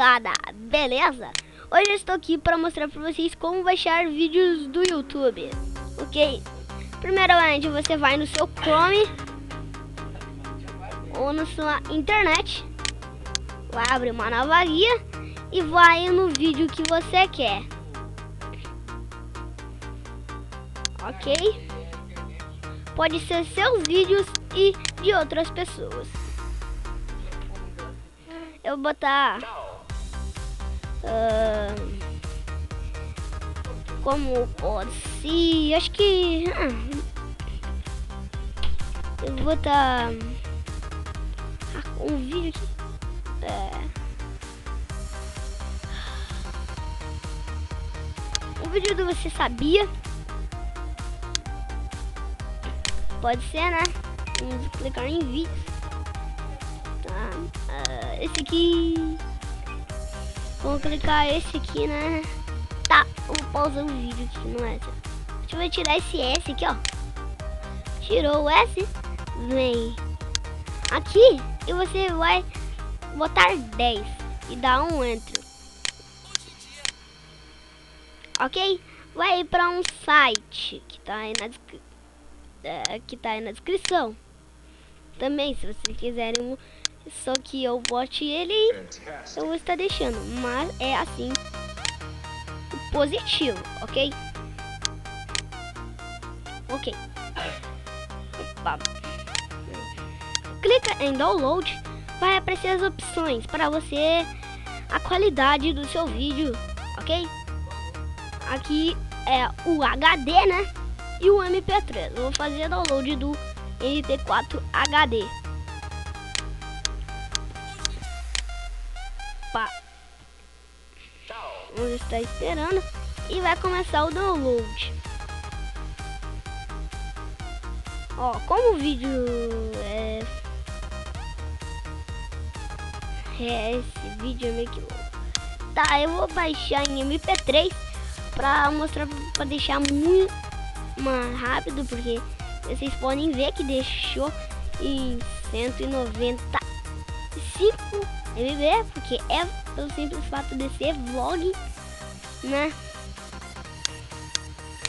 rapaziada, beleza? Hoje eu estou aqui para mostrar para vocês como baixar vídeos do YouTube, ok? Primeiramente você vai no seu Chrome ou na sua internet, vai abrir uma nova guia e vai no vídeo que você quer, ok? Pode ser seus vídeos e de outras pessoas. Eu vou botar como pode ser, acho que eu vou botar um vídeo aqui. Um vídeo do Você Sabia? Pode ser, né? Vamos clicar em vídeos. Tá, esse aqui. Vamos clicar esse aqui, né? Tá, vou pausar o vídeo aqui, não é? Deixa eu tirar esse S aqui, ó. Tirou o S, vem aqui e você vai botar 10 e dar um Enter. Ok? Vai para um site que tá aí na descrição. Também, se vocês quiserem, só que eu bote ele, eu vou estar deixando, mas é assim o positivo, ok? Ok. Opa. Clica em download, vai aparecer as opções para você, a qualidade do seu vídeo, ok? Aqui é o HD, né? E o MP3. Eu vou fazer download do MP4 HD. Pá. Vamos estar esperando e vai começar o download. Ó, como o vídeo esse vídeo é meio que louco. Tá, eu vou baixar em MP3 pra mostrar, pra deixar muito mais rápido, porque vocês podem ver que deixou em 195 MB, porque é pelo simples fato de ser vlog, né?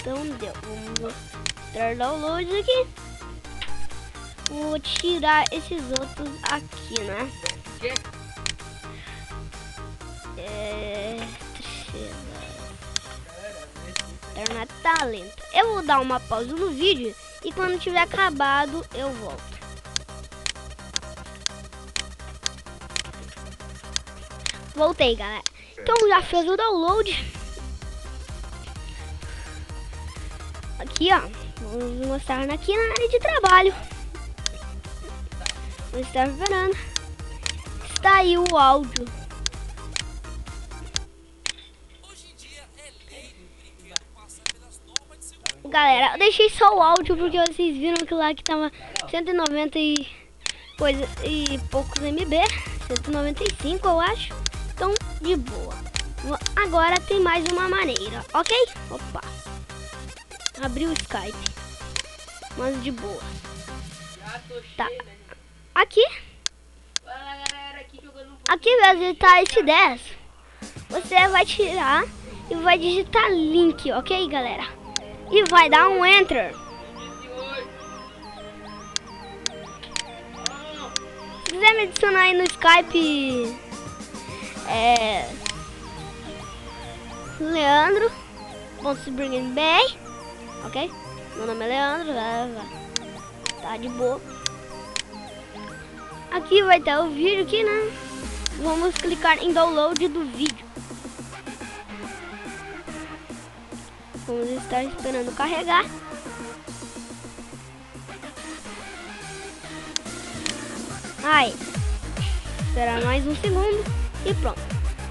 Então deu. Vamos mostrar downloads aqui. Vou tirar esses outros aqui, né? Internet tá lenta. Eu vou dar uma pausa no vídeo e quando tiver acabado eu volto. Voltei, galera. Então já fez o download. Aqui, ó. Vamos mostrar aqui na área de trabalho. Vamos estar esperando. Está aí o áudio. Galera, eu deixei só o áudio porque vocês viram que lá que tava 190 e coisa e poucos MB, 195 eu acho. Então, de boa. Agora tem mais uma maneira, ok? Opa. Abri o Skype. Mas de boa. Tá. Aqui. Aqui vai digitar esse 10. Você vai tirar e vai digitar link, ok, galera? E vai dar um Enter. Se quiser me adicionar aí no Skype, Leandro.br, ok? Meu nome é Leandro, tá de boa. Aqui vai ter o vídeo aqui, né? Vamos clicar em download do vídeo. Vamos estar esperando carregar. Aí, esperar mais um segundo e pronto.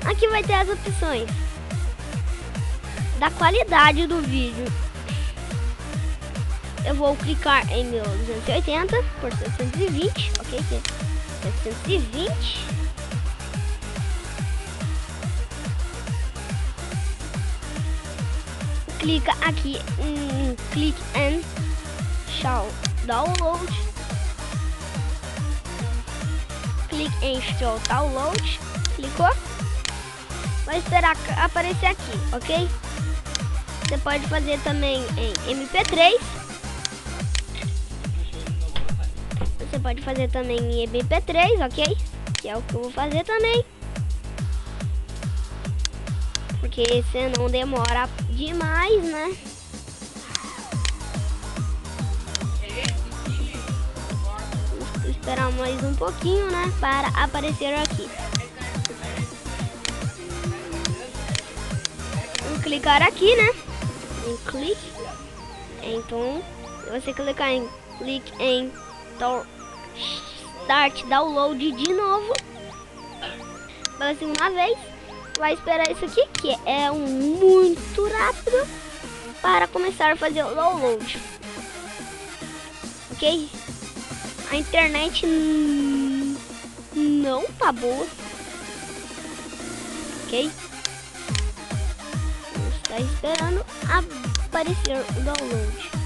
Aqui vai ter as opções da qualidade do vídeo. Eu vou clicar em 1280 por 720, ok? 720. Clica aqui em click and show download. Clique em show download. Clicou. vai esperar aparecer aqui, ok? Você pode fazer também em MP3. Você pode fazer também em MP3, ok? Que é o que eu vou fazer também. Porque senão demora demais, né? Vou esperar mais um pouquinho, né? Para aparecer aqui. Vou clicar aqui, né? Em clique. Então, se você clicar em clique em Start Download de novo, pela segunda vez, vai esperar isso aqui, que é muito rápido, para começar a fazer o download. Ok? A internet não tá boa. Ok? Está esperando aparecer o download.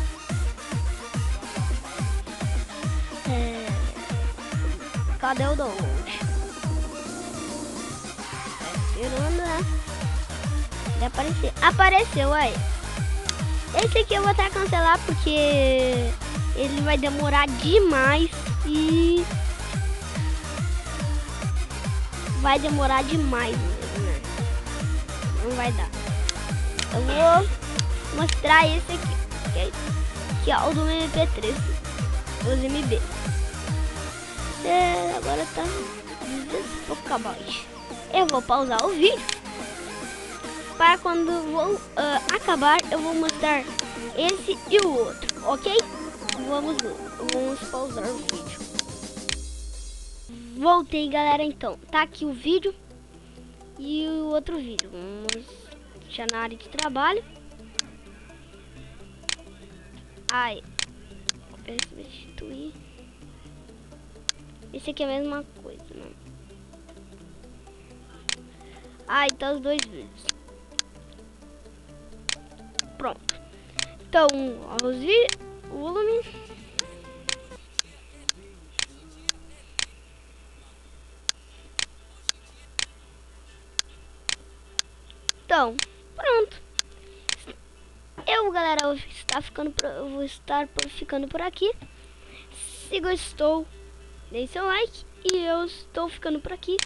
Cadê o download? Tá esperando, né? Vai aparecer. Apareceu aí. Esse aqui eu vou até cancelar porque ele vai demorar demais e vai demorar demais mesmo, né? Não vai dar. Eu vou mostrar esse aqui, ok? Que é o do MP3, os MB. Agora tá 200 pouco. Eu vou pausar o vídeo. Para quando vou acabar, eu vou mostrar esse e o outro, ok? Vamos pausar o vídeo. Voltei, galera, então. Tá aqui o vídeo e o outro vídeo. Vamos deixar na área de trabalho. Ai, substituir. Esse aqui é a mesma coisa, né? Aí tá os dois vídeos. Pronto. Então, o volume. Então, pronto. Galera, eu vou estar ficando por aqui. Se gostou, deixe seu like. E eu estou ficando por aqui.